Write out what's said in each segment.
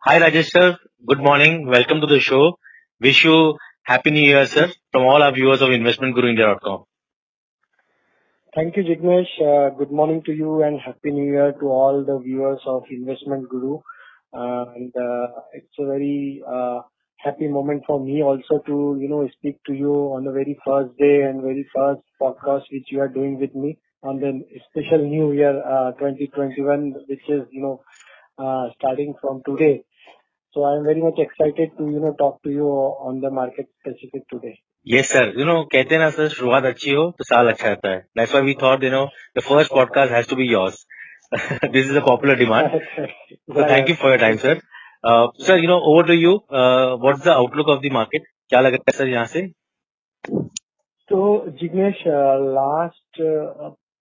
Hi Rajesh sir, good morning. Welcome to the show. Wish you happy new year sir from all our viewers of investmentguruindia.com. Thank you, Jignesh. Good morning to you and Happy New Year to all the viewers of Investment Guru. And it's a very happy moment for me also to, speak to you on the very first day and very first podcast which you are doing with me on the special New Year 2021, which is, starting from today. So I'm very much excited to, talk to you on the market specific today. Yes sir, कहते हैं ना sir शुरुआत अच्छी हो तो साल अच्छा रहता है. That's why we thought the first podcast has to be yours. This is a popular demand. So thank you for your time sir. Sir, over to you. What's the outlook of the market? क्या लग रहा है sir यहाँ से? तो Jignesh last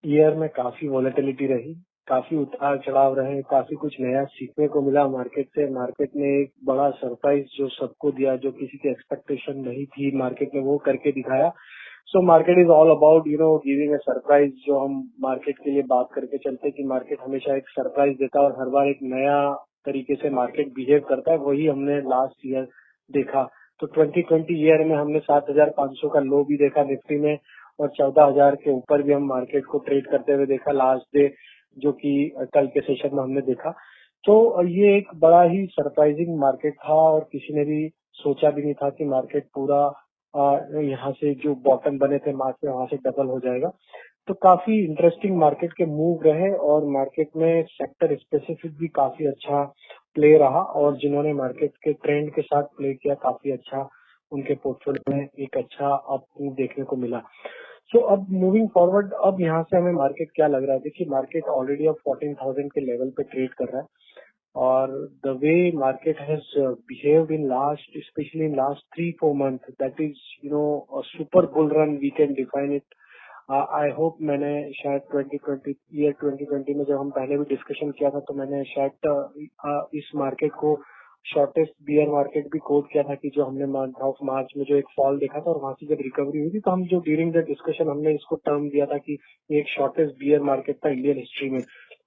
year में काफी volatility रही, काफी उतार चढ़ाव रहे, काफी कुछ नया सीखने को मिला मार्केट से. मार्केट ने एक बड़ा सरप्राइज जो सबको दिया, जो किसी की एक्सपेक्टेशन नहीं थी, मार्केट ने वो करके दिखाया. So market is all about giving a surprise. जो हम मार्केट के लिए बात करके चलते कि मार्केट हमेशा एक सरप्राइज देता है और हर बार एक नया तरीके से मार्केट बिहेव करता है. वही हमने लास्ट ईयर देखा. तो 2020 ईयर में हमने 7,500 का लो भी देखा निफ्टी में और 14,000 के ऊपर भी हम मार्केट को ट्रेड करते हुए देखा लास्ट डे, जो कि कल के सेशन में हमने देखा. तो ये एक बड़ा ही सरप्राइजिंग मार्केट था और किसी ने भी सोचा भी नहीं था कि मार्केट पूरा यहाँ से जो बॉटम बने थे मार्च में वहां से डबल हो जाएगा. तो काफी इंटरेस्टिंग मार्केट के मूव रहे और मार्केट में सेक्टर स्पेसिफिक भी काफी अच्छा प्ले रहा और जिन्होंने मार्केट के ट्रेंड के साथ प्ले किया काफी अच्छा उनके पोर्टफोलियो में एक अच्छा अप देखने को मिला. सो अब मूविंग फॉरवर्ड, अब यहाँ से हमें मार्केट क्या लग रहा है? देखिए मार्केट ऑलरेडी अब 14,000 के लेवल पे ट्रेड कर रहा है और the way market has behaved in last, specially in last 3-4 month, that is super bull run, we can define it. I hope मैंने शायद 2020 में जब हम पहले भी डिस्कशन किया था तो मैंने शायद इस मार्केट को शॉर्टेस्ट बियर मार्केट भी कोट किया था कि जो हमने मंथ ऑफ मार्च में जो एक फॉल देखा था और वहां से जब रिकवरी हुई थी तो हम जो ड्यूरिंग द डिस्कशन हमने इसको टर्म दिया था कि ये एक शॉर्टेस्ट बियर मार्केट था इंडियन हिस्ट्री में,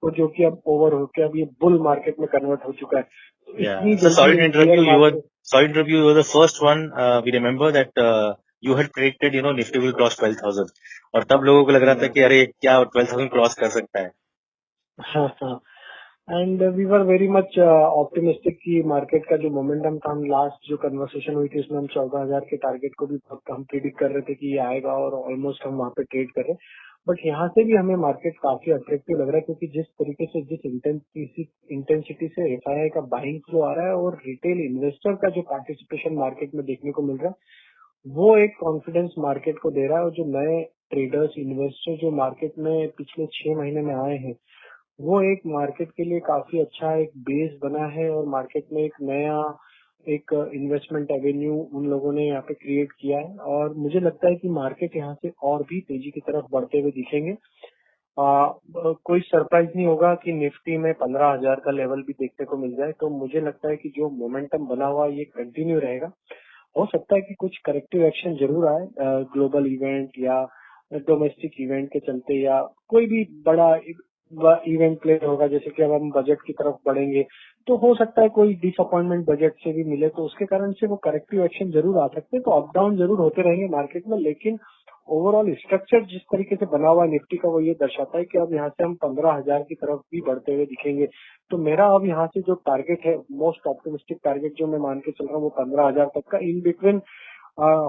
और जो कि अब ओवर होकर अब ये बुल मार्केट में कन्वर्ट हो चुका है. Yeah. So sorry to interrupt you. You were the first one. We remember that you had predicted, Nifty will cross 12,000. और तब लोगों को लग रहा था कि अरे क्या 12,000 क्रॉस कर सकता है. हाँ हाँ. And we were very much optimistic कि मार्केट का जो मोमेंटम था, हम लास्ट जो कन्वर्सेशन हुई थी उसमें हम 14,000 के टारगेट को भी हम प्रिडिक्ट कर रहे थे कि ये आएगा और ऑलमोस्ट हम वहाँ पे ट्रेड कर रहे हैं. बट यहाँ से भी हमें मार्केट काफी अट्रैक्टिव लग रहा है क्योंकि जिस तरीके से, जिस इंटेंसिटी से एफआईआई का बाइंग फ्लो आ रहा है और रिटेल इन्वेस्टर का जो पार्टिसिपेशन मार्केट में देखने को मिल रहा है, वो एक कॉन्फिडेंस मार्केट को दे रहा है. और जो नए ट्रेडर्स, इन्वेस्टर जो मार्केट में पिछले 6 महीने में आए हैं, वो एक मार्केट के लिए काफी अच्छा एक बेस बना है और मार्केट में एक नया एक इन्वेस्टमेंट एवेन्यू उन लोगों ने यहाँ पे क्रिएट किया है. और मुझे लगता है कि मार्केट यहाँ से और भी तेजी की तरफ बढ़ते हुए दिखेंगे. कोई सरप्राइज नहीं होगा कि निफ्टी में 15,000 का लेवल भी देखने को मिल जाए. तो मुझे लगता है कि जो मोमेंटम बना हुआ ये कंटिन्यू रहेगा. हो सकता है कि कुछ करेक्टिव एक्शन जरूर आए, ग्लोबल इवेंट या डोमेस्टिक इवेंट के चलते, या कोई भी बड़ा इवेंट प्ले होगा. जैसे कि अब हम बजट की तरफ बढ़ेंगे तो हो सकता है कोई डिसअपॉइंटमेंट बजट से भी मिले, तो उसके कारण से वो करेक्टिव एक्शन जरूर आ सकते हैं. तो अप डाउन जरूर होते रहेंगे मार्केट में, लेकिन ओवरऑल स्ट्रक्चर जिस तरीके से बना हुआ है निफ्टी का, वो ये दर्शाता है कि अब यहाँ से हम 15,000 की तरफ भी बढ़ते हुए दिखेंगे. तो मेरा अब यहाँ से जो टारगेट है, मोस्ट ऑप्टिमिस्टिक टारगेट जो मैं मान के चल रहा हूँ, वो 15,000 तक का. इन बिटवीन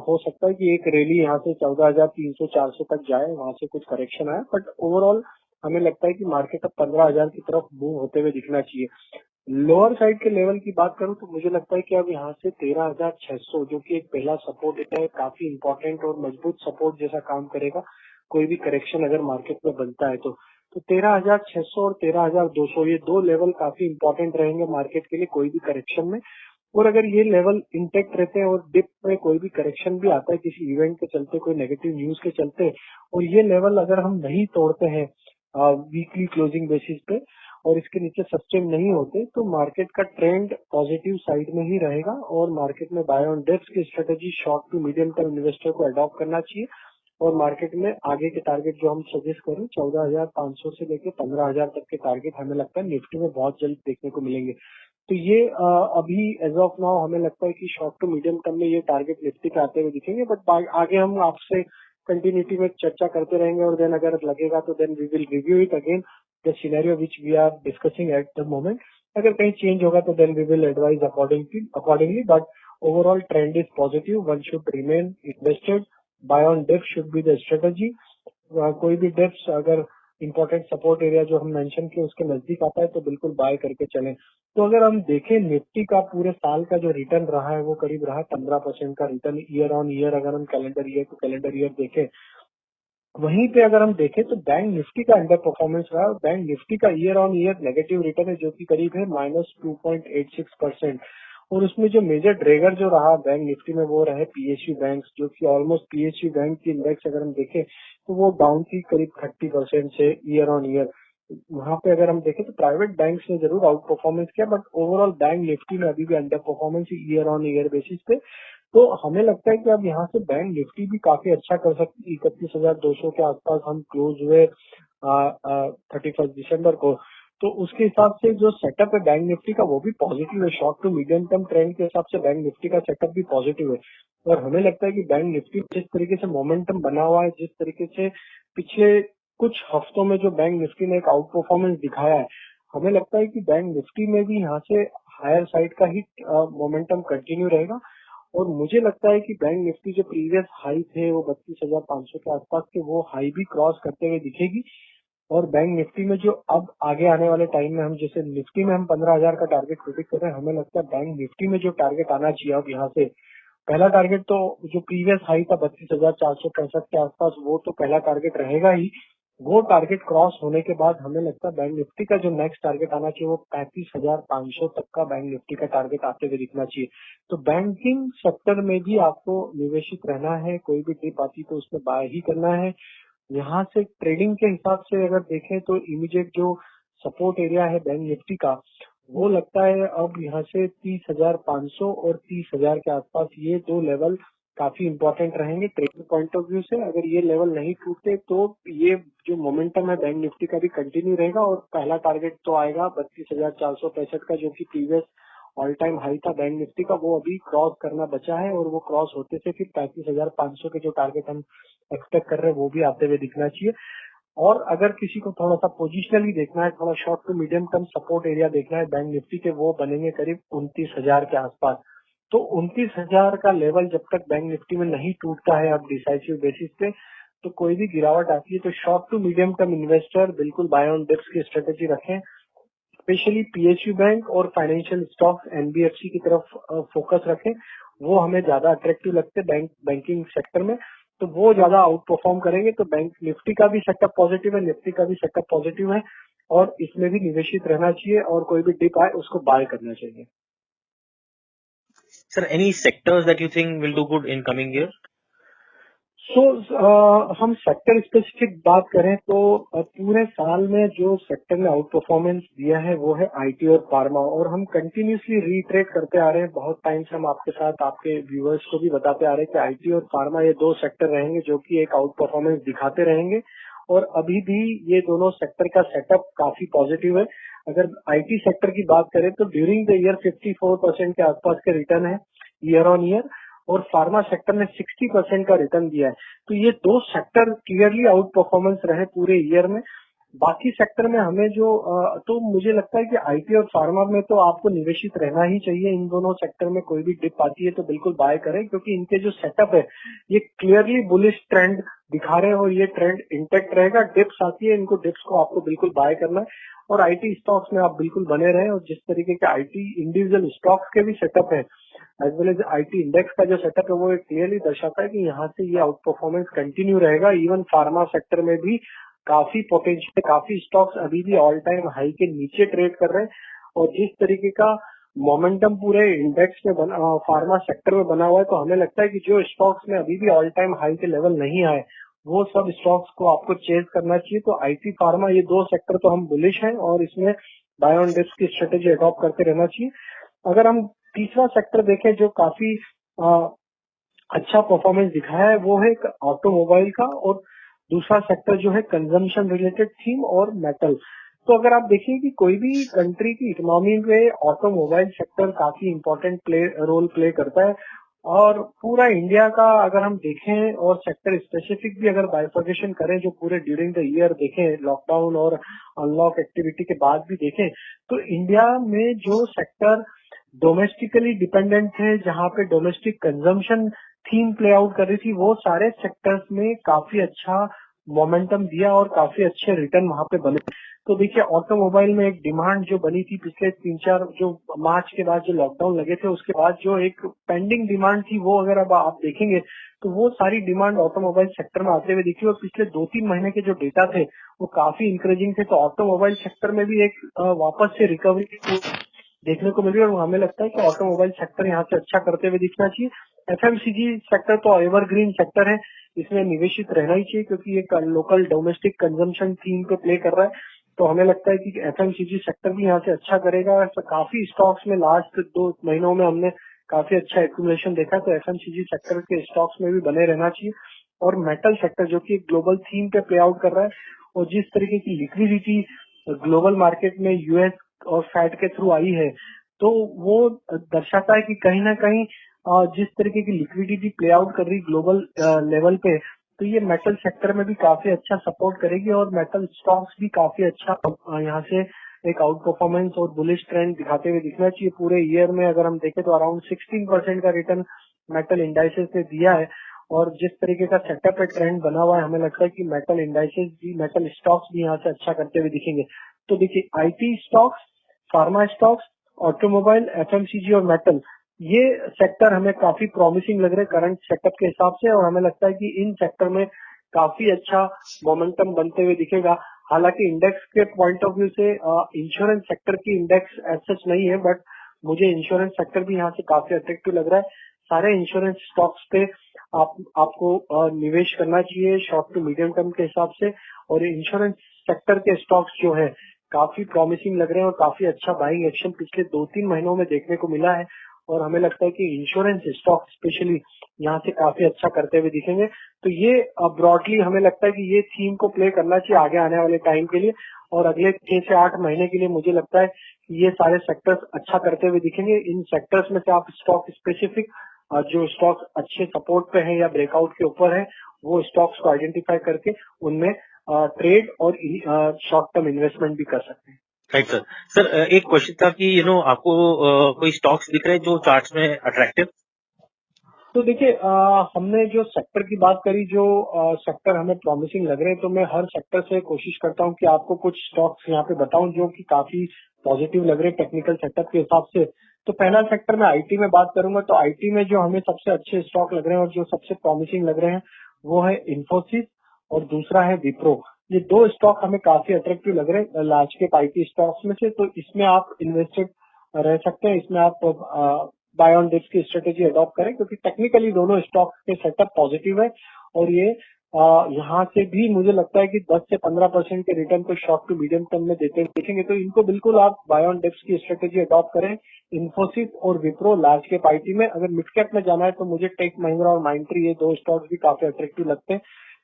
हो सकता है कि एक रैली यहाँ से 14,300-400 तक जाए, वहां से कुछ करेक्शन आए, बट ओवरऑल हमें लगता है कि मार्केट अब 15,000 की तरफ मूव होते हुए दिखना चाहिए. लोअर साइड के लेवल की बात करूं तो मुझे लगता है कि अब यहाँ से 13,600 जो कि एक पहला सपोर्ट है, काफी इंपॉर्टेंट और मजबूत सपोर्ट जैसा काम करेगा कोई भी करेक्शन अगर मार्केट में बनता है तो. 13,600 और 13,200 ये दो लेवल काफी इंपॉर्टेंट रहेंगे मार्केट के लिए कोई भी करेक्शन में. और अगर ये लेवल इंटेक्ट रहते हैं और डिप में कोई भी करेक्शन भी आता है किसी इवेंट के चलते, कोई नेगेटिव न्यूज के चलते, और ये लेवल अगर हम नहीं तोड़ते हैं वीकली क्लोजिंग बेसिस पे और इसके नीचे सस्टेन नहीं होते, तो मार्केट का ट्रेंड पॉजिटिव साइड में ही रहेगा और मार्केट में बाय ऑन डिप्स की strategy short to medium term investor को अडॉप्ट करना चाहिए. और मार्केट में आगे के टारगेट जो हम सजेस्ट करें 14,500 से लेकर 15,000 तक के टारगेट हमें लगता है निफ्टी में बहुत जल्द देखने को मिलेंगे. तो ये अभी एज ऑफ नाउ हमें लगता है कि शॉर्ट टू मीडियम टर्म में ये टारगेट निफ्टी के आते हुए दिखेंगे, बट आगे हम आपसे कंटिन्यूटी में चर्चा करते रहेंगे और देन अगर लगेगा तो then we will review it again the scenario which we are discussing at the moment. अगर कहीं चेंज होगा तो then we will advise accordingly, but overall trend is positive. One should remain invested. Buy on dips should be the strategy. कोई भी dips अगर important support area जो हम mention किए उसके नजदीक आता है तो बिल्कुल बाय करके चलें. तो अगर हम देखें निफ्टी का पूरे साल का जो रिटर्न रहा है वो करीब रहा 15% का रिटर्न ईयर ऑन ईयर. अगर हम calendar year to calendar year देखें, वहीं पे अगर हम देखें तो बैंक निफ्टी का अंडर परफॉर्मेंस रहा. बैंक निफ्टी का year on year negative return है जो कि करीब है -2.86%. और उसमें जो मेजर ड्रैगर जो रहा बैंक निफ्टी में वो रहे पीएसयू बैंक, जो कि ऑलमोस्ट पीएसयू बैंक की इंडेक्स अगर हम देखें तो वो डाउन थी करीब 30% से ईयर ऑन ईयर. वहां पे अगर हम देखें तो प्राइवेट बैंक्स ने जरूर आउट परफॉर्मेंस किया, बट ओवरऑल बैंक निफ्टी में अभी भी under performance year on year basis पे. तो हमें लगता है कि अब यहाँ से बैंक निफ्टी भी काफी अच्छा कर सकती है. 31,200 के आसपास हम क्लोज हुए 31 दिसंबर को. तो उसके हिसाब से जो सेटअप है बैंक निफ्टी का वो भी पॉजिटिव है. Short to medium term trend के हिसाब से बैंक निफ्टी का सेटअप भी पॉजिटिव है. और हमें लगता है कि बैंक निफ्टी जिस तरीके से मोमेंटम बना हुआ है, जिस तरीके से पिछले कुछ हफ्तों में जो बैंक निफ्टी ने एक आउट परफॉर्मेंस दिखाया है, हमें लगता है कि बैंक निफ्टी में भी यहाँ से हायर साइड का ही मोमेंटम कंटिन्यू रहेगा. और मुझे लगता है कि बैंक निफ्टी जो प्रीवियस हाई थे वो 32,500 के आसपास के, वो हाई भी क्रॉस करते हुए दिखेगी. और बैंक निफ्टी में जो अब आगे आने वाले टाइम में हम जैसे निफ्टी में हम 15,000 का टारगेट प्रेडिक्ट कर रहे हैं, हमें लगता है बैंक निफ्टी में जो टारगेट आना चाहिए अब यहाँ से, पहला टारगेट तो जो प्रीवियस हाई था 32,465 के आसपास, वो तो पहला टारगेट रहेगा ही. वो टारगेट क्रॉस होने के बाद हमें लगता है बैंक निफ्टी का जो नेक्स्ट टारगेट आना चाहिए वो 35,500 तक का बैंक निफ्टी का टारगेट आते हुए दिखना चाहिए. तो बैंकिंग सेक्टर में भी आपको निवेशित रहना है. कोई भी टिप आती तो उसमें बाय ही करना है. यहाँ से ट्रेडिंग के हिसाब से अगर देखें तो इमीडिएट जो सपोर्ट एरिया है बैंक निफ्टी का, वो लगता है अब यहाँ से 30,500 और 30,000 के आसपास, ये दो लेवल काफी इंपॉर्टेंट रहेंगे ट्रेडिंग पॉइंट ऑफ व्यू से. अगर ये लेवल नहीं टूटते तो ये जो मोमेंटम है बैंक निफ्टी का भी कंटिन्यू रहेगा. और पहला टारगेट तो आएगा 32,465 का, जो कि प्रीवियस ऑल टाइम हाई था बैंक निफ्टी का, वो अभी क्रॉस करना बचा है. और वो क्रॉस होते से फिर 35,500 के जो टारगेट हम एक्सपेक्ट कर रहे हैं वो भी आते हुए दिखना चाहिए. और अगर किसी को थोड़ा सा पोजिशनली देखना है, थोड़ा short to medium term support area देखना है बैंक निफ्टी के, वो बनेंगे करीब 29,000 के आसपास. तो 29,000 का लेवल जब तक बैंक निफ्टी में नहीं टूटता है अब डिसाइसिव बेसिस पे, तो कोई भी गिरावट आती है तो short to medium term investor बिल्कुल बाय ऑन डिप्स की स्ट्रेटेजी रखें. स्पेशली पीएसयू बैंक और फाइनेंशियल स्टॉक्स एनबीएफसी की तरफ फोकस रखें. वो हमें ज्यादा अट्रैक्टिव लगते हैं बैंकिंग सेक्टर में, तो वो ज्यादा आउट परफॉर्म करेंगे. तो बैंक निफ्टी का भी सेटअप पॉजिटिव है, निफ्टी का भी सेटअप पॉजिटिव है, और इसमें भी निवेशित रहना चाहिए. और कोई भी डिप आए उसको बाय करना चाहिए. Sir, any sectors that you think will do good in coming year? सो हम सेक्टर स्पेसिफिक बात करें तो पूरे साल में जो सेक्टर ने आउट परफॉर्मेंस दिया है वो है आईटी और फार्मा. और हम कंटिन्यूसली रीट्रेट करते आ रहे हैं, बहुत टाइम से हम आपके साथ आपके व्यूअर्स को भी बताते आ रहे हैं कि आईटी और फार्मा ये दो सेक्टर रहेंगे जो कि एक आउट परफॉर्मेंस दिखाते रहेंगे. और अभी भी ये दोनों सेक्टर का सेटअप काफी पॉजिटिव है. अगर आईटी सेक्टर की बात करें तो ड्यूरिंग द ईयर 54% के आसपास के रिटर्न है ईयर ऑन ईयर, और फार्मा सेक्टर ने 60% का रिटर्न दिया है. तो ये दो सेक्टर क्लियरली आउट परफॉर्मेंस रहे पूरे ईयर में. बाकी सेक्टर में हमें जो तो मुझे लगता है कि आईटी और फार्मा में तो आपको निवेशित रहना ही चाहिए. इन दोनों सेक्टर में कोई भी डिप आती है तो बिल्कुल बाय करें, क्योंकि इनके जो सेटअप है ये क्लियरली बुलिश ट्रेंड दिखा रहे हैं और ये ट्रेंड इंटेक्ट रहेगा. डिप्स आती है, इनको डिप्स को आपको बिल्कुल बाय करना है. और आईटी स्टॉक्स में आप बिल्कुल बने रहे. और जिस तरीके के आईटी इंडिविजुअल स्टॉक्स के भी सेटअप है as well as IT index का जो सेटअप है वो क्लियरली दर्शाता है कि यहाँ से ये आउट परफॉर्मेंस कंटिन्यू रहेगा. इवन फार्मा सेक्टर में भी काफी पोटेंशियल, काफी स्टॉक्स अभी भी ऑल टाइम हाई के नीचे ट्रेड कर रहे हैं. और जिस तरीके का मोमेंटम पूरे इंडेक्स में फार्मा सेक्टर में बना हुआ है, तो हमें लगता है कि जो स्टॉक्स में अभी भी ऑल टाइम हाई के लेवल नहीं आए वो सब स्टॉक्स को आपको चेज करना चाहिए. तो आईटी फार्मा ये दो सेक्टर तो हम बुलिश हैं और इसमें बाय ऑन डिप्स की स्ट्रेटेजी अडॉप्ट करते रहना चाहिए. अगर हम तीसरा सेक्टर देखें जो काफी अच्छा परफॉर्मेंस दिखाया है वो है ऑटोमोबाइल का, और दूसरा सेक्टर जो है कंजम्पशन रिलेटेड थीम और मेटल. तो अगर आप देखिए कि कोई भी कंट्री की इकोनॉमी में ऑटोमोबाइल सेक्टर काफी इम्पोर्टेंट रोल प्ले करता है। और पूरा इंडिया का अगर हम देखें और सेक्टर स्पेसिफिक भी अगर बाइफर्केशन करें, जो पूरे ड्यूरिंग द ईयर देखें, लॉकडाउन और अनलॉक एक्टिविटी के बाद भी देखें, तो इंडिया में जो सेक्टर डोमेस्टिकली डिपेंडेंट थे, जहाँ पे domestic consumption theme play out कर रही थी, वो सारे सेक्टर्स में काफी अच्छा मोमेंटम दिया और काफी अच्छे रिटर्न वहां पे बने। तो देखिए, ऑटोमोबाइल में एक डिमांड जो बनी थी पिछले 3-4 जो मार्च के बाद जो लॉकडाउन लगे थे, उसके बाद जो एक पेंडिंग डिमांड थी, वो अगर अब आप देखेंगे तो वो सारी डिमांड ऑटोमोबाइल सेक्टर में आते हुए दिखी। और पिछले 2-3 महीने के जो डेटा थे वो काफी इंकरेजिंग थे। तो ऑटोमोबाइल सेक्टर में भी एक वापस से रिकवरी देखने को मिली और हमें लगता है कि ऑटोमोबाइल सेक्टर यहाँ से अच्छा करते हुए दिखना चाहिए। एफएमसीजी सेक्टर तो एवरग्रीन सेक्टर है, इसमें निवेशित रहना ही चाहिए क्योंकि ये लोकल डोमेस्टिक कंजम्पशन थीम पे प्ले कर रहा है। तो हमें लगता है कि एफएमसीजी सेक्टर भी यहाँ से अच्छा करेगा। तो काफी स्टॉक्स में लास्ट 2 महीनों में हमने काफी अच्छा एक्यूमुलेशन देखा, तो एफएमसीजी सेक्टर के स्टॉक्स में भी बने रहना चाहिए। और मेटल सेक्टर जो कि एक ग्लोबल थीम पे प्ले आउट कर रहा है, और जिस तरीके की लिक्विडिटी ग्लोबल मार्केट में यूएस और फैट के थ्रू आई है, तो वो दर्शाता है कि कहीं ना कहीं जिस तरीके की लिक्विडिटी प्ले आउट कर रही ग्लोबल लेवल पे, तो ये मेटल सेक्टर में भी काफी अच्छा सपोर्ट करेगी और मेटल स्टॉक्स भी काफी अच्छा यहाँ से एक आउट परफॉर्मेंस और बुलिश ट्रेंड दिखाते हुए दिखना चाहिए। पूरे ईयर में अगर हम देखें तो अराउंड 16% का रिटर्न मेटल इंडाइसेस ने दिया है। और जिस तरीके का सेटअप है, ट्रेंड बना हुआ है, हमें लगता है कि मेटल इंडाइसेस भी, मेटल स्टॉक्स भी यहाँ से अच्छा करते हुए दिखेंगे। तो देखिए, IT stocks, pharma stocks, automobile, FMCG और मेटल, ये सेक्टर हमें काफी प्रॉमिसिंग लग रहे हैं करंट सेटअप के हिसाब से। और हमें लगता है कि इन सेक्टर में काफी अच्छा मोमेंटम बनते हुए दिखेगा। हालांकि इंडेक्स के पॉइंट ऑफ व्यू से इंश्योरेंस सेक्टर की इंडेक्स एज सच नहीं है, बट मुझे इंश्योरेंस सेक्टर भी यहाँ से काफी अट्रैक्टिव लग रहा है। सारे इंश्योरेंस स्टॉक्स पे आपको निवेश करना चाहिए शॉर्ट टू मीडियम टर्म के हिसाब से। और इंश्योरेंस सेक्टर के स्टॉक्स जो है काफी प्रॉमिसिंग लग रहे हैं और काफी अच्छा बाइंग एक्शन पिछले 2-3 महीनों में देखने को मिला है। और हमें लगता है कि इंश्योरेंस स्टॉक स्पेशली यहाँ से काफी अच्छा करते हुए दिखेंगे। तो ये ब्रॉडली हमें लगता है कि ये थीम को प्ले करना चाहिए आगे आने वाले टाइम के लिए। और अगले 6 से 8 महीने के लिए मुझे लगता है कि ये सारे सेक्टर्स अच्छा करते हुए दिखेंगे। इन सेक्टर्स में से आप स्टॉक स्पेसिफिक जो स्टॉक्स अच्छे सपोर्ट पे है या ब्रेकआउट के ऊपर है, वो स्टॉक्स को आइडेंटिफाई करके उनमें ट्रेड और शॉर्ट टर्म इन्वेस्टमेंट भी कर सकते हैं। Right sir. सर एक क्वेश्चन था कि आपको कोई स्टॉक्स दिख रहे हैं जो चार्ट्स में अट्रैक्टिव? तो देखिए, हमने जो सेक्टर की बात करी, जो सेक्टर हमें प्रॉमिसिंग लग रहे हैं, तो मैं हर सेक्टर से कोशिश करता हूं कि आपको कुछ स्टॉक्स यहाँ पे बताऊं जो कि काफी पॉजिटिव लग रहे हैं टेक्निकल सेटअप के हिसाब से। तो पहला सेक्टर में आईटी में बात करूंगा, तो आईटी में जो हमें सबसे अच्छे स्टॉक लग रहे हैं और जो सबसे प्रॉमिसिंग लग रहे हैं, वो है इन्फोसिस और दूसरा है विप्रो। ये 2 स्टॉक हमें काफी अट्रैक्टिव लग रहे हैं लार्ज कैप आईटी स्टॉक्स में से। तो इसमें आप इन्वेस्टेड रह सकते हैं, इसमें आप बाय ऑन डिप्स की स्ट्रेटेजी अडॉप्ट करें, क्योंकि टेक्निकली दोनों स्टॉक के सेटअप पॉजिटिव है। और ये यहाँ से भी मुझे लगता है कि 10 से 15% के रिटर्न को शॉर्ट टू मीडियम टर्म में देते देखेंगे। तो इनको बिल्कुल आप बाय ऑन डिप्स की स्ट्रेटेजी अडॉप्ट करें। इन्फोसिस और विप्रो लार्ज कैप आईटी में। अगर मिड कैप में जाना है तो मुझे टेक महिंद्रा और माइंडट्री, ये 2 स्टॉक्स भी काफी अट्रैक्टिव लगते हैं।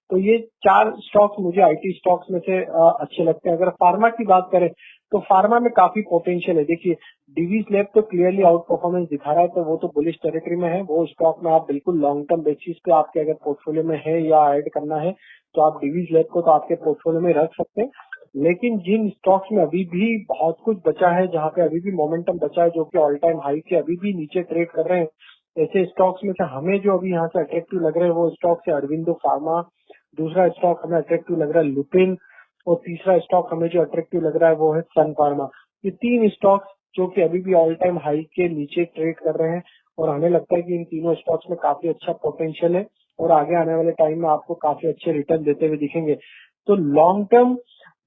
तो ये 4 स्टॉक्स मुझे आईटी स्टॉक्स में से अच्छे लगते हैं। अगर फार्मा की बात करें तो फार्मा में काफी पोटेंशियल है। देखिए, डिवीज लैब तो क्लियरली आउट परफॉर्मेंस दिखा रहा है, तो वो तो बुलिश टेरिटरी में है। वो स्टॉक में आप बिल्कुल लॉन्ग टर्म बेसिस पे आपके अगर पोर्टफोलियो में है या ऐड करना है, तो आप डिवीज लैब को तो आपके पोर्टफोलियो में रख सकते हैं। लेकिन जिन स्टॉक्स में अभी भी बहुत कुछ बचा है, जहाँ पे अभी भी मोमेंटम बचा है, जो कि ऑल टाइम हाई से अभी भी नीचे ट्रेड कर रहे हैं, ऐसे स्टॉक्स में से हमें जो अभी यहाँ से अट्रैक्टिव लग रहे हैं, वो स्टॉक्स है अरविंदो फार्मा, दूसरा स्टॉक हमें अट्रैक्टिव लग रहा है लुपिन, और तीसरा स्टॉक हमें जो अट्रैक्टिव लग रहा है वो है सन फार्मा। ये 3 स्टॉक्स जो कि अभी भी ऑल टाइम हाई के नीचे ट्रेड कर रहे हैं, और हमें लगता है कि इन तीनों स्टॉक्स में काफी अच्छा पोटेंशियल है और आगे आने वाले टाइम में आपको काफी अच्छे रिटर्न देते हुए दिखेंगे। तो लॉन्ग टर्म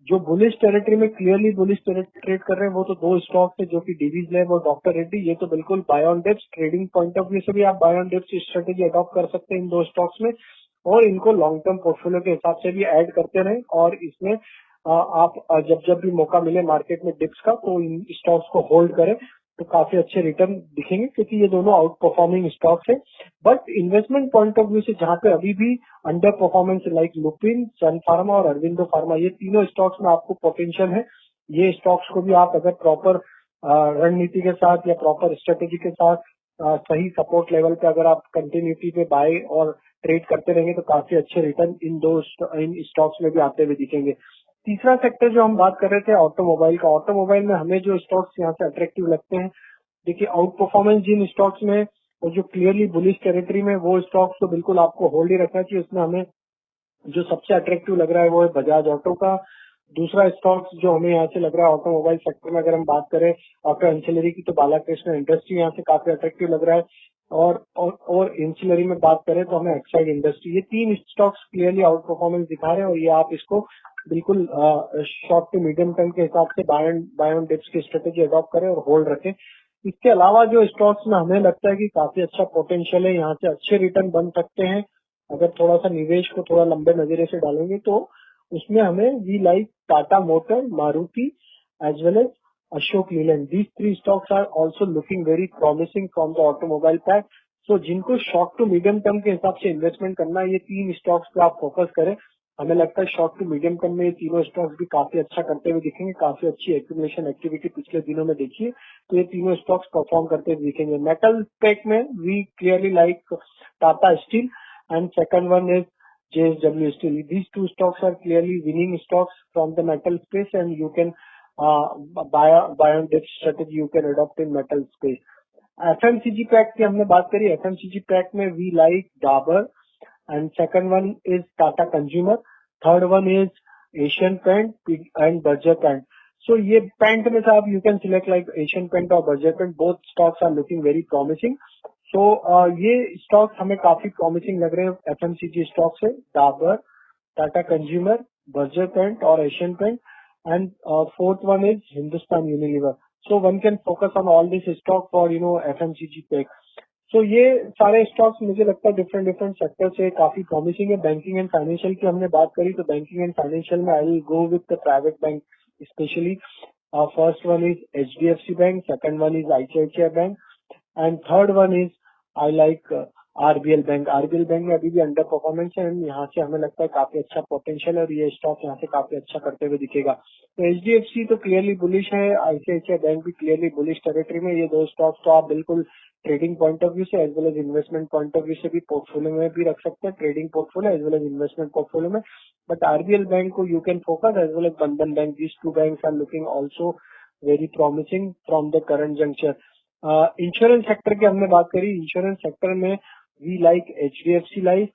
जो बुलिश टेरिटरी में क्लियरली बुलिश ट्रेड कर रहे हैं, वो तो 2 स्टॉक्स है, जो कि डिवीज लैब और डॉक्टर रेड्डी। ये तो बिल्कुल buy on dips trading point of view से भी आप buy on dips strategy adopt कर सकते हैं इन 2 स्टॉक्स में, और इनको लॉन्ग टर्म पोर्टफोलियो के हिसाब से भी ऐड करते रहें। और इसमें आप जब जब भी मौका मिले मार्केट में डिप्स का, तो इन स्टॉक्स को होल्ड करें, तो काफी अच्छे रिटर्न दिखेंगे, क्योंकि ये दोनों आउट परफॉर्मिंग स्टॉक्स है। But investment point of view से जहाँ पे अभी भी अंडर परफॉर्मेंस लाइक लुपिन, सन फार्मा और अरविंदो फार्मा, ये तीनों स्टॉक्स में आपको पोटेंशियल है। ये स्टॉक्स को भी आप अगर प्रॉपर रणनीति के साथ या प्रॉपर स्ट्रेटेजी के साथ सही सपोर्ट लेवल पे अगर आप कंटिन्यूटी पे बाय और ट्रेड करते रहेंगे तो काफी अच्छे रिटर्न इन स्टॉक्स में भी आते हुए दिखेंगे। तीसरा सेक्टर जो हम बात कर रहे थे ऑटोमोबाइल का, ऑटोमोबाइल में हमें जो स्टॉक्स यहाँ से अट्रैक्टिव लगते हैं, देखिए आउट परफॉर्मेंस जिन स्टॉक्स में और जो क्लियरली बुलिश टेरिटरी में, वो स्टॉक्स तो बिल्कुल आपको होल्ड ही रखना चाहिए। उसमें हमें जो सबसे अट्रैक्टिव लग रहा है वो है बजाज ऑटो का। दूसरा स्टॉक्स जो हमें यहाँ से लग रहा है ऑटोमोबाइल सेक्टर में, अगर हम बात करें ऑटो एंसिलरी की, तो बालाकृष्ण इंडस्ट्री यहाँ से काफी अट्रैक्टिव लग रहा है। और एंसिलरी में बात करें तो हमें एक्साइड इंडस्ट्री, ये तीन स्टॉक्स क्लियरली आउट परफॉर्मेंस दिखा रहे हैं और ये आप इसको बिल्कुल शॉर्ट टू मीडियम टर्म के हिसाब से बाय ऑन डिप्स की स्ट्रेटेजी अडॉप्ट करें और होल्ड रखें। इसके अलावा जो स्टॉक्स में हमें लगता है कि काफी अच्छा पोटेंशियल है, यहाँ से अच्छे रिटर्न बन सकते हैं अगर थोड़ा सा निवेश को थोड़ा लंबे नजरिए से डालेंगे, तो उसमें हमें we like Tata Motor, Maruti as well as Ashok Leyland. These three stocks are also looking very promising from the automobile pack. So जिनको शॉर्ट टू मीडियम टर्म के हिसाब से इन्वेस्टमेंट करना है, ये तीन स्टॉक्स पे आप फोकस करें। हमें लगता है शॉर्ट टू मीडियम टर्म में ये तीनों स्टॉक्स भी काफी अच्छा करते हुए दिखेंगे। काफी अच्छी एक्यूमुलेशन एक्टिविटी पिछले दिनों में देखिए, तो ये तीनों स्टॉक्स परफॉर्म करते हुए दिखेंगे। मेटल पैक में we clearly like Tata steel and second one is JSW Steel. These two stocks are clearly winning stocks from the metal space, and you can buy on dip strategy you can adopt in metal space. FMCG pack की हमने बात करी, FMCG पैक में we like Dabur and second one is Tata Consumer, third one is Asian Paint and Berger Paint. So ये paint में से आप you can select like Asian Paint और Berger Paint, both stocks are looking very promising. So ये stocks हमें काफी promising लग रहे हैं एफएमसीजी स्टॉक से, Dabur, Tata Consumer, Berger Paint और Asian Paint, and fourth one is Hindustan Unilever. So one can focus on all this stock for FMCG pack. So ये सारे स्टॉक्स मुझे लगता है डिफरेंट डिफरेंट सेक्टर से काफी प्रॉमिसिंग है। बैंकिंग एंड फाइनेंशियल की हमने बात करी, तो बैंकिंग एंड फाइनेंशियल में I will go with the private bank specially. First one is HDFC bank, second one is ICICI bank, and third one is I like RBL bank. RBL bank में अभी भी under performance है, यहाँ से हमें लगता है काफी अच्छा पोटेंशियल है और ये स्टॉक यहाँ से काफी अच्छा करते हुए दिखेगा। तो एचडीएफसी तो क्लियरली बुलिश है, आईसीआईसीआई बैंक भी क्लियरली बुलिश टेरिटरी में। ये दो स्टॉक्स तो आप बिल्कुल ट्रेडिंग पॉइंट ऑफ व्यू से as well as investment point of view से भी पोर्टफोलियो में भी रख सकते हैं, trading portfolio as well as investment portfolio में। बट आरबीएल बैंक को you can focus as well as Bandhan Bank. These two banks are looking also very promising from the current juncture. Insurance sector की हमने बात करी, insurance sector में we like HDFC life,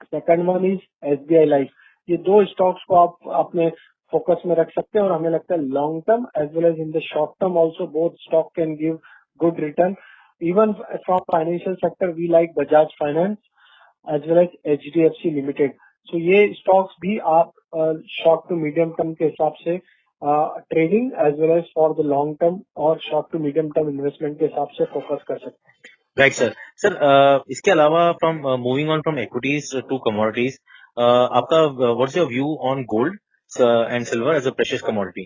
second one is SBI life. ये दो stocks को आप अपने फोकस में रख सकते हैं और हमें लगता है long term as well as in the short term also both stock can give good return. Even from financial sector we like Bajaj Finance as well as HDFC Limited. So ये स्टॉक्स भी आप शॉर्ट टू मीडियम टर्म के हिसाब से trading as well as for the long term और short to medium term investment के हिसाब से फोकस कर सकते हैं। Right sir. सर इसके अलावा from moving on from equities to commodities, आपका what's your view on gold and silver as a precious commodity?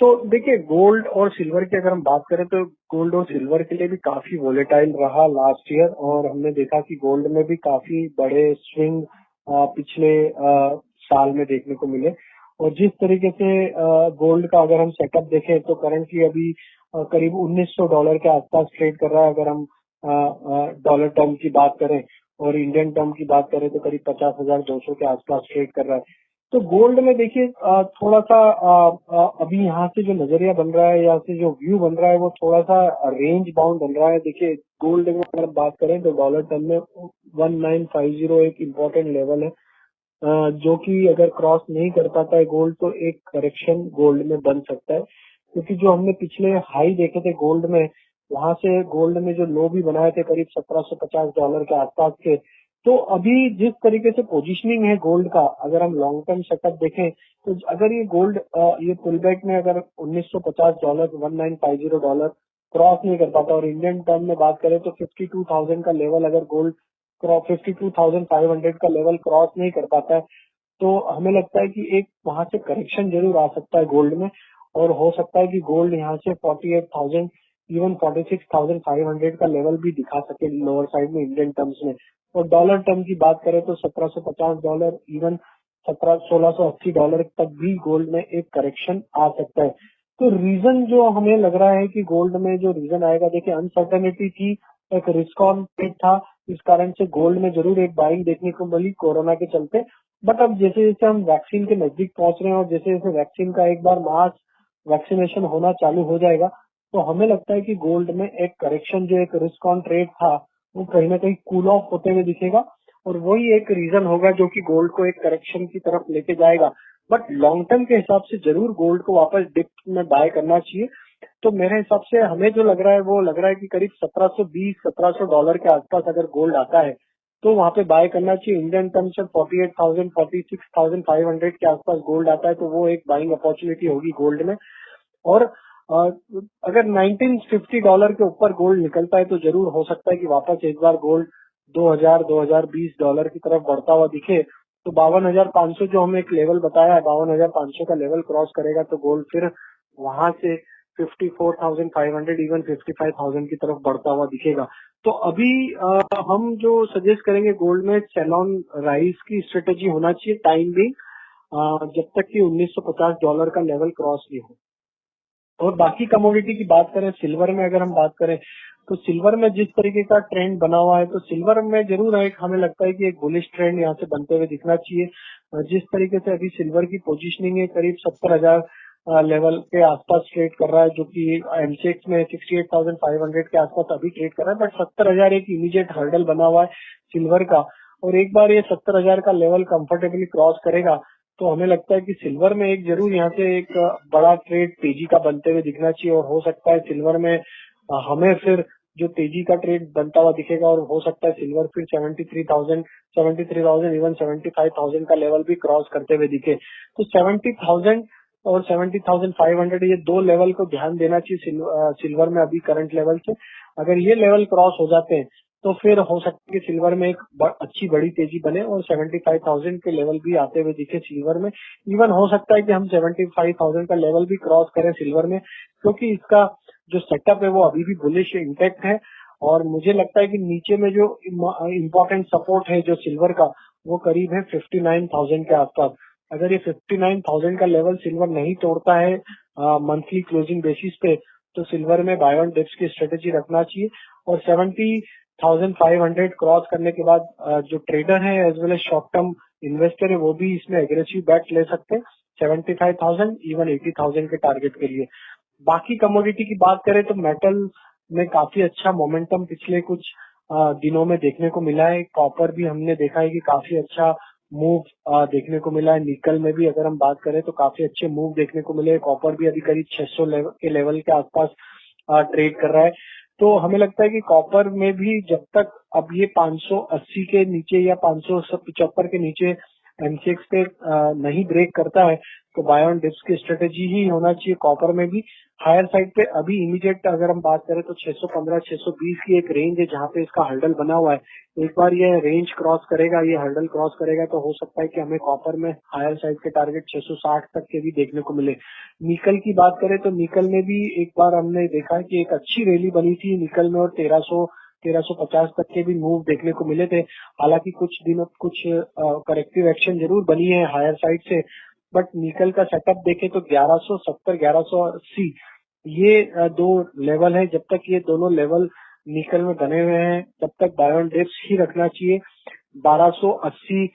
तो देखिए गोल्ड और सिल्वर की अगर हम बात करें तो गोल्ड और सिल्वर के लिए भी काफी वोलेटाइल रहा लास्ट ईयर, और हमने देखा कि गोल्ड में भी काफी बड़े स्विंग पिछले साल में देखने को मिले। और जिस तरीके से गोल्ड का अगर हम सेटअप देखें तो करंटली अभी करीब $1900 के आसपास ट्रेड कर रहा है। अगर हम डॉलर टर्म की बात करें और इंडियन टर्म की बात करें तो करीब 50,200 के आसपास ट्रेड कर रहा है। तो गोल्ड में देखिए थोड़ा सा अभी यहाँ से जो नजरिया बन रहा है, यहाँ से जो व्यू बन रहा है, वो थोड़ा सा रेंज बाउंड बन रहा है। देखिए गोल्ड में अगर बात करें तो डॉलर टर्म में 1950 एक इम्पोर्टेंट लेवल है, जो कि अगर क्रॉस नहीं कर पाता है गोल्ड तो एक करेक्शन गोल्ड में बन सकता है। क्योंकि जो हमने पिछले हाई देखे थे गोल्ड में, वहां से गोल्ड में जो लो भी बनाए थे करीब $1750 के आसपास के। तो अभी जिस तरीके से पोजीशनिंग है गोल्ड का, अगर हम लॉन्ग टर्म सेटअप देखें तो अगर ये गोल्ड ये पुल बैक में अगर $1950 $1950 क्रॉस नहीं कर पाता, और इंडियन टर्म में बात करें तो 52,000 का लेवल अगर गोल्ड 52,500 का लेवल क्रॉस नहीं कर पाता है, तो हमें लगता है कि एक वहां से करेक्शन जरूर आ सकता है गोल्ड में, और हो सकता है कि गोल्ड यहाँ से 48,000 इवन 46,500 का लेवल भी दिखा सके लोअर साइड में इंडियन टर्म्स में। और डॉलर टर्म की बात करें तो $1750 इवन $1680 तक भी गोल्ड में एक करेक्शन आ सकता है। तो रीजन जो हमें लग रहा है कि गोल्ड में जो रीजन आएगा, देखिए अनसर्टेनिटी थी, एक रिस्क ऑन ट्रेड था, इस कारण से गोल्ड में जरूर एक बाइंग देखने को मिली कोरोना के चलते। बट अब जैसे जैसे हम वैक्सीन के नजदीक पहुंच रहे हैं और जैसे जैसे वैक्सीन का एक बार मास वैक्सीनेशन होना चालू हो जाएगा, तो हमें लगता है कि गोल्ड में एक करेक्शन जो एक रिस्क ऑन ट्रेड था वो कहीं ना कहीं कूल ऑफ होते हुए दिखेगा, और वही एक रीजन होगा जो कि गोल्ड को एक करेक्शन की तरफ लेके जाएगा। बट लॉन्ग टर्म के हिसाब से जरूर गोल्ड को वापस डिप में बाय करना चाहिए। तो मेरे हिसाब से हमें जो लग रहा है वो लग रहा है कि करीब $1720-1700 के आसपास अगर गोल्ड आता है तो वहां पे बाय करना चाहिए। इंडियन टर्म्स में 48,000 46,500 के आसपास गोल्ड आता है तो वो एक बाइंग अपॉर्चुनिटी होगी गोल्ड में। और अगर $1950 के ऊपर गोल्ड निकलता है तो जरूर हो सकता है कि वापस एक बार गोल्ड 2000-2020 की तरफ बढ़ता हुआ दिखे। तो 52,500 जो हमें एक लेवल बताया है, 52,500 का लेवल क्रॉस करेगा तो गोल्ड फिर वहां से 54,500 इवन 55,000 की तरफ बढ़ता हुआ दिखेगा। तो अभी हम जो सजेस्ट करेंगे गोल्ड में सेल ऑन राइज की स्ट्रेटेजी होना चाहिए टाइम भी, जब तक कि $1950 का लेवल क्रॉस नहीं हो। और बाकी कमोडिटी की बात करें, सिल्वर में अगर हम बात करें तो सिल्वर में जिस तरीके का ट्रेंड बना हुआ है तो सिल्वर में जरूर एक हमें लगता है कि एक बुलिश ट्रेंड यहाँ से बनते हुए दिखना चाहिए। जिस तरीके से अभी सिल्वर की पोजीशनिंग है करीब 70,000 लेवल के आसपास ट्रेड कर रहा है, जो कि एमसीएक्स में 68,500 के आसपास अभी ट्रेड कर रहा है। बट 70,000 एक इमीडिएट हर्डल बना हुआ है सिल्वर का, और एक बार ये 70,000 का लेवल कंफर्टेबली क्रॉस करेगा तो हमें लगता है कि सिल्वर में एक जरूर यहाँ से एक बड़ा ट्रेड तेजी का बनते हुए दिखना चाहिए। और हो सकता है सिल्वर में हमें फिर जो तेजी का ट्रेड बनता हुआ दिखेगा, और हो सकता है सिल्वर फिर 73,000 इवन 75,000 का लेवल भी क्रॉस करते हुए दिखे। तो 70,000 और 70,500 ये दो लेवल को ध्यान देना चाहिए सिल्वर में अभी करंट लेवल से। अगर ये लेवल क्रॉस हो जाते हैं तो फिर हो सकता है कि सिल्वर में एक अच्छी बड़ी तेजी बने और 75,000 के लेवल भी आते हुए दिखे सिल्वर में। इवन हो सकता है कि हम 75,000 का लेवल भी क्रॉस करें सिल्वर में, क्योंकि इसका जो सेटअप है वो अभी भी बुलिश इंटैक्ट है। और मुझे लगता है कि नीचे में जो इम्पोर्टेंट सपोर्ट है जो सिल्वर का वो करीब है 59,000 के आसपास। अगर ये 59,000 का लेवल सिल्वर नहीं तोड़ता है मंथली क्लोजिंग बेसिस पे, तो सिल्वर में बाय ऑन डिप्स की स्ट्रेटेजी रखना चाहिए। और 70,500 क्रॉस करने के बाद जो ट्रेडर है as well as short term investor है वो भी इसमें एग्रेसिव बैट ले सकते हैं 75,000 इवन 80,000 के टारगेट के लिए। बाकी कमोडिटी की बात करें तो मेटल में काफी अच्छा मोमेंटम पिछले कुछ दिनों में देखने को मिला है। कॉपर भी हमने देखा है कि काफी अच्छा मूव देखने को मिला है। निकल में भी अगर हम बात करें तो काफी अच्छे मूव देखने को मिले। कॉपर भी अभी करीब 600 के लेवल के आसपास ट्रेड कर रहा है। तो हमें लगता है कि कॉपर में भी जब तक अब ये 580 के नीचे या 575 के नीचे एमसीएक्स पे नहीं ब्रेक करता है तो बाय ऑन डिप्स की स्ट्रेटेजी ही होना चाहिए कॉपर में भी। हायर साइड पे अभी इमीडिएट अगर हम बात करें तो 615-620 की एक रेंज है जहाँ पे इसका हर्डल बना हुआ है। एक बार ये रेंज क्रॉस करेगा, ये हर्डल क्रॉस करेगा तो हो सकता है कि हमें कॉपर में हायर साइड के टारगेट 660 तक के भी देखने को मिले। निकल की बात करें तो निकल में भी एक बार हमने देखा है कि एक अच्छी रैली बनी थी निकल में, और 1350 तक के भी मूव देखने को मिले थे। हालांकि कुछ दिनों कुछ करेक्टिव एक्शन जरूर बनी है हायर साइड से, बट निकल का सेटअप देखें तो 1170 1180 ये दो लेवल है। जब तक ये दोनों लेवल निकल में बने हुए हैं तब तक बाय ऑन डिप्स ही रखना चाहिए। 1280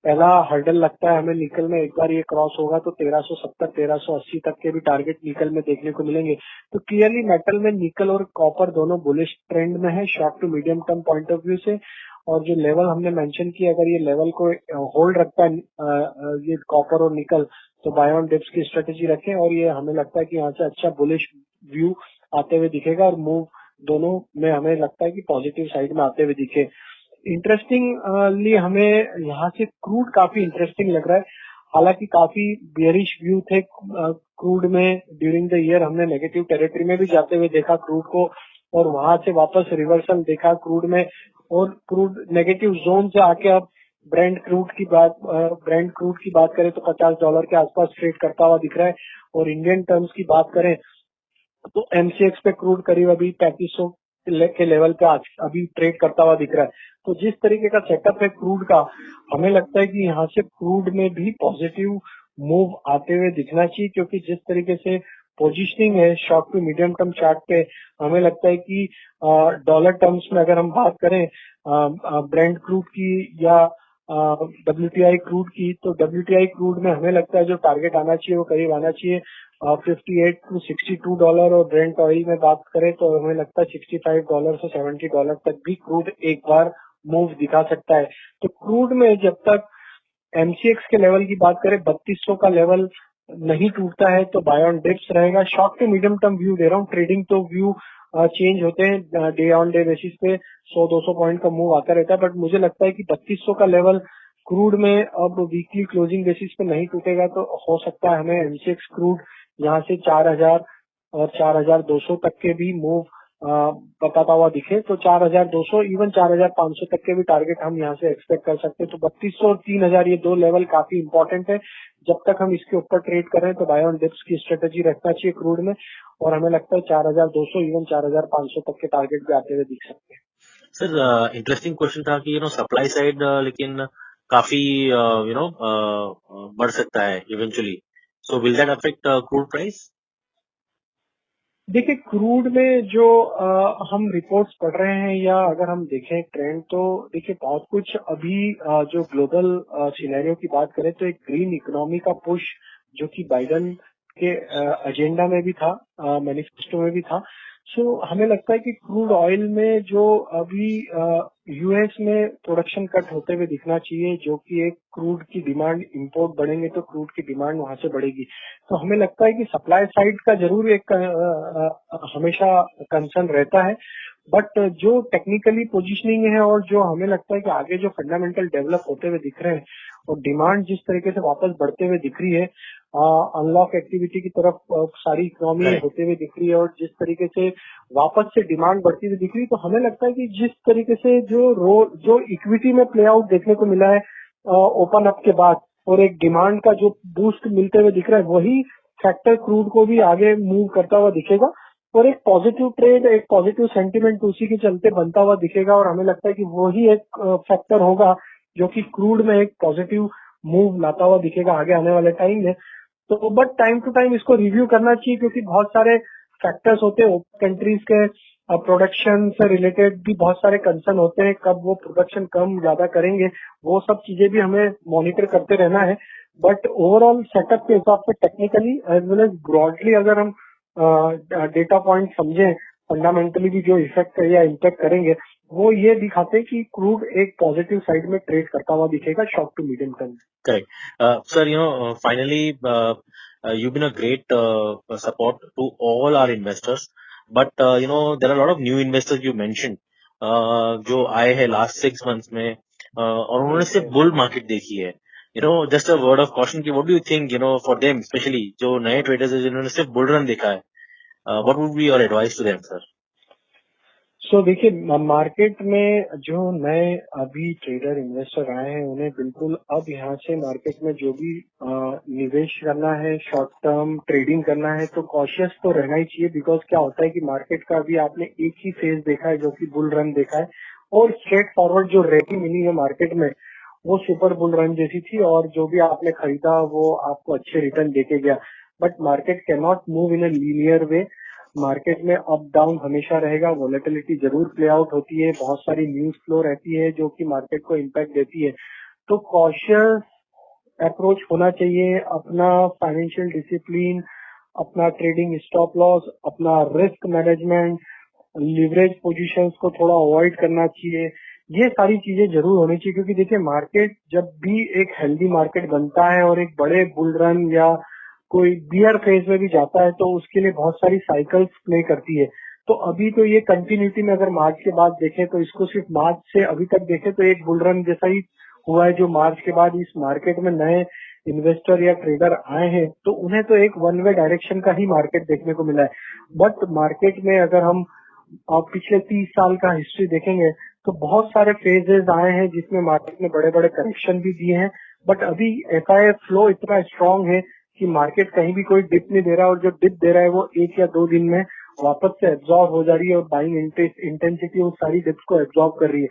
पहला हर्डल लगता है हमें निकल में, एक बार ये क्रॉस होगा तो 1370 1380 तक के भी टारगेट निकल में देखने को मिलेंगे। तो क्लियरली मेटल में निकल और कॉपर दोनों बुलिश ट्रेंड में है short to medium term point of view से। और जो लेवल हमने मेंशन किया अगर ये लेवल को होल्ड रखता है ये कॉपर और निकल तो बाय ऑन डिप्स की स्ट्रेटेजी रखें। और ये हमें लगता है कि यहाँ से अच्छा बुलिश व्यू आते हुए दिखेगा और मूव दोनों में हमें लगता है कि पॉजिटिव साइड में आते हुए दिखे। इंटरेस्टिंगली हमें यहाँ से क्रूड काफी इंटरेस्टिंग लग रहा है। हालांकि काफी बियरिश व्यू थे क्रूड में ड्यूरिंग द ईयर, हमने नेगेटिव टेरिटरी में भी जाते हुए देखा क्रूड को, और वहां से वापस रिवर्सल देखा क्रूड में, और क्रूड नेगेटिव जोन से आके अब ब्रेंड क्रूड की बात करें तो $50 के आसपास ट्रेड करता हुआ दिख रहा है। और इंडियन टर्म्स की बात करें तो एमसीएक्स पे क्रूड करीब अभी 3500 के लेवल पे आज अभी ट्रेड करता हुआ दिख रहा है। तो जिस तरीके का सेटअप है क्रूड का, हमें लगता है कि यहाँ से क्रूड में भी पॉजिटिव मूव आते हुए दिखना चाहिए, क्योंकि जिस तरीके से पोजीशनिंग है short to medium term chart पे, हमें लगता है कि डॉलर टर्म्स में अगर हम बात करें ब्रेंट क्रूड की या WTI क्रूड की, तो WTI क्रूड में हमें लगता है जो टारगेट आना चाहिए वो करीब आना चाहिए $58 to $62, और ब्रेंट ऑयल में बात करें तो हमें लगता है $65 से $70 तक भी क्रूड एक बार मूव दिखा सकता है। तो क्रूड में जब तक MCX के लेवल की बात करें 3200 का लेवल नहीं टूटता है तो बाय ऑन डिप्स रहेगा। Short to medium term view दे रहा हूँ, ट्रेडिंग तो व्यू चेंज होते हैं डे ऑन डे बेसिस पे, 100-200 पॉइंट का मूव आता रहता है, बट मुझे लगता है कि 3200 का लेवल क्रूड में अब वीकली क्लोजिंग बेसिस पे नहीं टूटेगा, तो हो सकता है हमें MCX क्रूड यहाँ से 4000 और 4200 तक के भी मूव बताता हुआ दिखे। तो 4200 इवन 4500 तक के भी टारगेट हम यहाँ से एक्सपेक्ट कर सकते हैं। तो 3200 और 3000 ये दो लेवल काफी इंपॉर्टेंट है। जब तक हम इसके ऊपर ट्रेड कर रहे हैं तो बाय ऑन डिप्स की स्ट्रेटेजी रखना चाहिए क्रूड में, और हमें लगता है 4200 इवन 4500 तक के टारगेट भी आते हुए दिख सकते हैं। सर इंटरेस्टिंग क्वेश्चन था कि सप्लाई साइड लेकिन काफी बढ़ सकता है eventually, so will that affect crude price? देखिए क्रूड में जो हम रिपोर्ट्स पढ़ रहे हैं या अगर हम देखें ट्रेंड, तो देखिए बहुत कुछ अभी जो ग्लोबल सिनेरियो की बात करें तो एक ग्रीन इकोनॉमी का पुश जो कि बाइडन के एजेंडा में भी था, मैनिफेस्टो में भी था। सो हमें लगता है कि क्रूड ऑयल में जो अभी यूएस में प्रोडक्शन कट होते हुए दिखना चाहिए, जो कि एक क्रूड की डिमांड, इंपोर्ट बढ़ेंगे तो क्रूड की डिमांड वहां से बढ़ेगी। तो हमें लगता है कि सप्लाई साइड का जरूर एक हमेशा कंसर्न रहता है, बट जो टेक्निकली पोजीशनिंग है और जो हमें लगता है कि आगे जो फंडामेंटल डेवलप होते हुए दिख रहे हैं और डिमांड जिस तरीके से वापस बढ़ते हुए दिख रही है, अनलॉक एक्टिविटी की तरफ सारी इकोनॉमी होते हुए दिख रही है, और जिस तरीके से वापस से डिमांड बढ़ती हुई दिख रही है, तो हमें लगता है कि जिस तरीके से जो इक्विटी में प्ले आउट देखने को मिला है ओपन अप के बाद, और एक डिमांड का जो बूस्ट मिलते हुए दिख रहा है, वही फैक्टर क्रूड को भी आगे मूव करता हुआ दिखेगा, और एक पॉजिटिव ट्रेड, एक पॉजिटिव सेंटीमेंट उसी के चलते बनता हुआ दिखेगा। और हमें लगता है कि वही एक फैक्टर होगा जो कि क्रूड में एक पॉजिटिव मूव लाता हुआ दिखेगा आगे आने वाले टाइम में। तो बट टाइम टू टाइम इसको रिव्यू करना चाहिए, क्योंकि बहुत सारे फैक्टर्स होते हैं कंट्रीज के प्रोडक्शन से रिलेटेड भी बहुत सारे कंसर्न होते हैं, कब वो प्रोडक्शन कम ज्यादा करेंगे, वो सब चीजें भी हमें मॉनिटर करते रहना है। बट ओवरऑल सेटअप के हिसाब से technically as well as broadly अगर हम डेटा पॉइंट समझें, फंडामेंटली भी जो इफेक्ट या इम्पैक्ट करेंगे वो ये दिखाते हैं कि क्रूड एक पॉजिटिव साइड में ट्रेड करता हुआ दिखेगा short to medium term. Correct. Sir, finally, you've been a great support to all our investors. But, there are a lot of new investors you mentioned, जो आए हैं last 6 months में, और उन्होंने सिर्फ बुल मार्केट देखी है. Just a word of caution कि what do you think, for them, especially जो नए traders हैं जिन्होंने सिर्फ बुल रन देखा है, what would be your advice to them, sir? सो देखिए मार्केट में जो नए अभी ट्रेडर इन्वेस्टर आए हैं उन्हें बिल्कुल अब यहाँ से मार्केट में जो भी निवेश करना है, शॉर्ट टर्म ट्रेडिंग करना है, तो कॉशियस तो रहना ही चाहिए। बिकॉज क्या होता है कि मार्केट का अभी आपने एक ही फेज देखा है जो कि बुल रन देखा है, और स्ट्रेट फॉरवर्ड जो रैली मिली है मार्केट में वो सुपर बुल रन जैसी थी, और जो भी आपने खरीदा वो आपको अच्छे रिटर्न देके गया। But market can not move in a linear way, market में अप डाउन हमेशा रहेगा, वोलेटिलिटी जरूर प्ले आउट होती है, बहुत सारी न्यूज फ्लो रहती है जो कि मार्केट को इम्पैक्ट देती है। तो कॉशियस अप्रोच होना चाहिए, अपना फाइनेंशियल डिसिप्लिन, अपना ट्रेडिंग स्टॉप लॉस, अपना रिस्क मैनेजमेंट, लिवरेज पोजीशंस को थोड़ा अवॉइड करना चाहिए। ये सारी चीजें जरूर होनी चाहिए, क्योंकि देखिए मार्केट जब भी एक हेल्दी मार्केट बनता है और एक बड़े बुल रन या कोई बियर फेज में भी जाता है तो उसके लिए बहुत सारी साइकिल्स प्ले करती है। तो अभी तो ये कंटिन्यूटी में अगर मार्च के बाद देखें तो इसको सिर्फ मार्च से अभी तक देखें तो एक बुल रन जैसा ही हुआ है, जो मार्च के बाद इस मार्केट में नए इन्वेस्टर या ट्रेडर आए हैं तो उन्हें तो एक वन वे डायरेक्शन का ही मार्केट देखने को मिला है। बट मार्केट में अगर हम पिछले 30 साल का हिस्ट्री देखेंगे तो बहुत सारे फेजेस आए हैं जिसमें मार्केट में बड़े बड़े करेक्शन भी दिए हैं, बट अभी एफआईआई फ्लो इतना स्ट्रांग है कि मार्केट कहीं भी कोई डिप नहीं दे रहा है, और जो डिप दे रहा है वो 1 या 2 दिन में वापस से एब्जॉर्ब हो जा रही है और बाइंग इंटेंसिटी उन सारी डिप्स को एब्जॉर्ब कर रही है।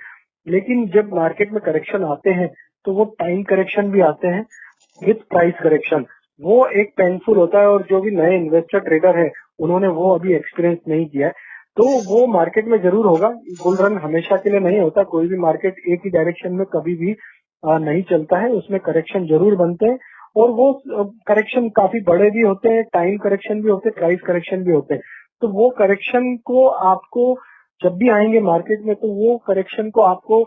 लेकिन जब मार्केट में करेक्शन आते हैं तो वो टाइम करेक्शन भी आते हैं विथ प्राइस करेक्शन। वो एक पेनफुल होता है और जो भी नए इन्वेस्टर ट्रेडर है उन्होंने वो अभी एक्सपीरियंस नहीं किया है, तो वो मार्केट में जरूर होगा। बुल रन हमेशा के लिए नहीं होता, कोई भी मार्केट एक ही डायरेक्शन में कभी भी नहीं चलता है, उसमें करेक्शन जरूर बनते हैं और वो करेक्शन काफी बड़े भी होते हैं, टाइम करेक्शन भी होते हैं, प्राइस करेक्शन भी होते हैं। तो वो करेक्शन को आपको जब भी आएंगे मार्केट में तो वो करेक्शन को आपको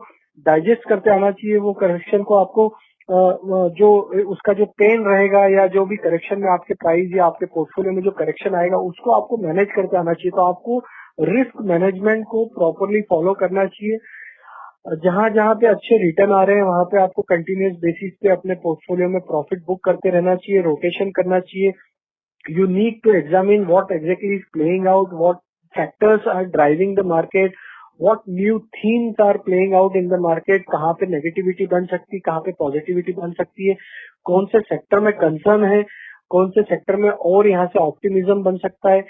डाइजेस्ट करते आना चाहिए। वो करेक्शन को आपको जो उसका जो पेन रहेगा या जो भी करेक्शन में आपके प्राइस या आपके पोर्टफोलियो में जो करेक्शन आएगा उसको आपको मैनेज करते आना चाहिए। तो आपको रिस्क मैनेजमेंट को प्रॉपरली फॉलो करना चाहिए। जहां जहां पे अच्छे रिटर्न आ रहे हैं वहां पे आपको कंटिन्यूस बेसिस पे अपने पोर्टफोलियो में प्रॉफिट बुक करते रहना चाहिए, रोटेशन करना चाहिए। You need to examine what exactly is playing out, what factors are driving the market, what new themes are playing out in the market, कहाँ पे नेगेटिविटी बन सकती है, कहाँ पे पॉजिटिविटी बन सकती है, कौन से सेक्टर में कंसर्न है, कौन से सेक्टर में और यहाँ से ऑप्टिमिज्म बन सकता है।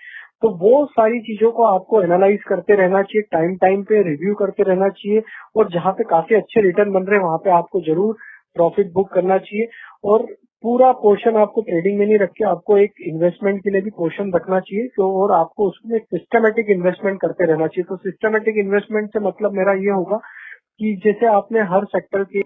तो वो सारी चीजों को आपको एनालाइज करते रहना चाहिए, टाइम टाइम पे रिव्यू करते रहना चाहिए और जहाँ पे काफी अच्छे रिटर्न बन रहे हैं वहां पे आपको जरूर प्रॉफिट बुक करना चाहिए। और पूरा पोर्शन आपको ट्रेडिंग में नहीं रख के आपको एक इन्वेस्टमेंट के लिए भी पोर्शन रखना चाहिए। तो और आपको उसमें सिस्टमेटिक इन्वेस्टमेंट करते रहना चाहिए। तो सिस्टमेटिक इन्वेस्टमेंट से मतलब मेरा ये होगा कि जैसे आपने हर सेक्टर के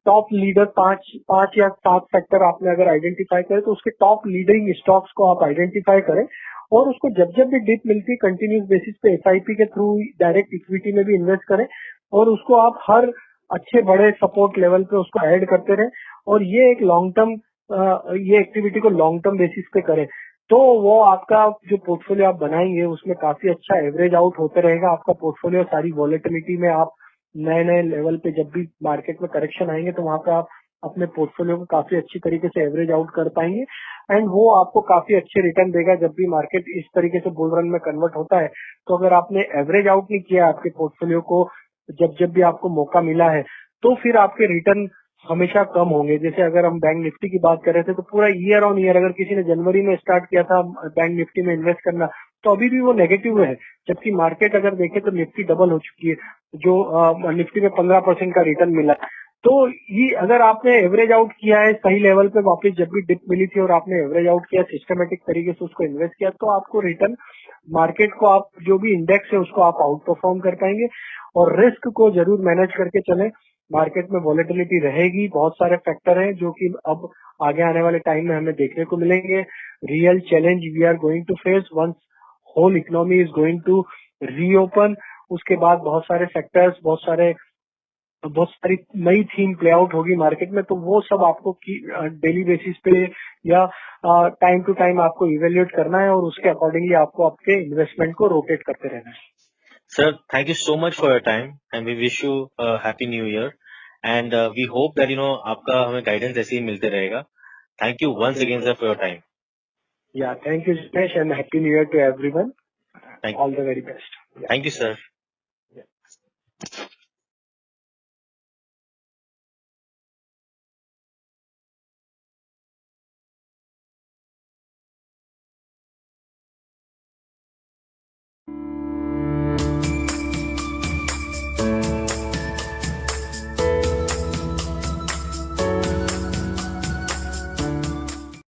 टॉप लीडर पांच या 7 सेक्टर आपने अगर आइडेंटिफाई करे तो उसके टॉप लीडिंग स्टॉक्स को आप आइडेंटिफाई करें और उसको जब जब भी डिप मिलती है कंटिन्यूस बेसिस पे एसआईपी के थ्रू डायरेक्ट इक्विटी में भी इन्वेस्ट करें और उसको आप हर अच्छे बड़े सपोर्ट लेवल पे उसको ऐड करते रहें और ये एक लॉन्ग टर्म ये एक्टिविटी को लॉन्ग टर्म बेसिस पे करें। तो वो आपका जो पोर्टफोलियो आप बनाएंगे उसमें काफी अच्छा एवरेज आउट होते रहेगा आपका पोर्टफोलियो। सारी वॉलेटिलिटी में आप नए नए लेवल पे जब भी मार्केट में करेक्शन आएंगे तो वहां पे आप अपने पोर्टफोलियो को काफी अच्छी तरीके से एवरेज आउट कर पाएंगे एंड वो आपको काफी अच्छे रिटर्न देगा जब भी मार्केट इस तरीके से बुल रन में कन्वर्ट होता है। तो अगर आपने एवरेज आउट नहीं किया आपके पोर्टफोलियो को जब जब भी आपको मौका मिला है तो फिर आपके रिटर्न हमेशा कम होंगे। जैसे अगर हम बैंक निफ्टी की बात कर रहे थे तो पूरा ईयर ऑन ईयर अगर किसी ने जनवरी में स्टार्ट किया था बैंक निफ्टी में इन्वेस्ट करना तो अभी भी वो नेगेटिव है, जबकि मार्केट अगर देखे तो निफ्टी डबल हो चुकी है, जो निफ्टी में 15% का रिटर्न मिला। तो ये अगर आपने एवरेज आउट किया है सही लेवल पे वापस जब भी डिप मिली थी और आपने एवरेज आउट किया सिस्टमेटिक तरीके से उसको इन्वेस्ट किया तो आपको रिटर्न मार्केट को आप जो भी इंडेक्स है उसको आप आउट परफॉर्म कर पाएंगे। और रिस्क को जरूर मैनेज करके चलें। मार्केट में वॉलेटिलिटी रहेगी, बहुत सारे फैक्टर हैं जो कि अब आगे आने वाले टाइम में हमें देखने को मिलेंगे। Real challenge we are going to face once whole economy is going to reopen. उसके बाद बहुत सारे फैक्टर्स बहुत सारी नई थीम प्ले आउट होगी मार्केट में। तो वो सब आपको डेली बेसिस पे या टाइम टू टाइम आपको इवेल्युएट करना है और उसके अकॉर्डिंगली आपको आपके इन्वेस्टमेंट को रोटेट करते रहना है। Sir, thank you so much for your time and we wish you a happy new year and we hope that आपका हमें गाइडेंस ऐसे ही मिलते रहेगा. Thank you once again sir for your time. Yeah, thank you Jinesh and happy new year to everyone. Thank you. All the very best. Yeah. Thank you sir. Yeah.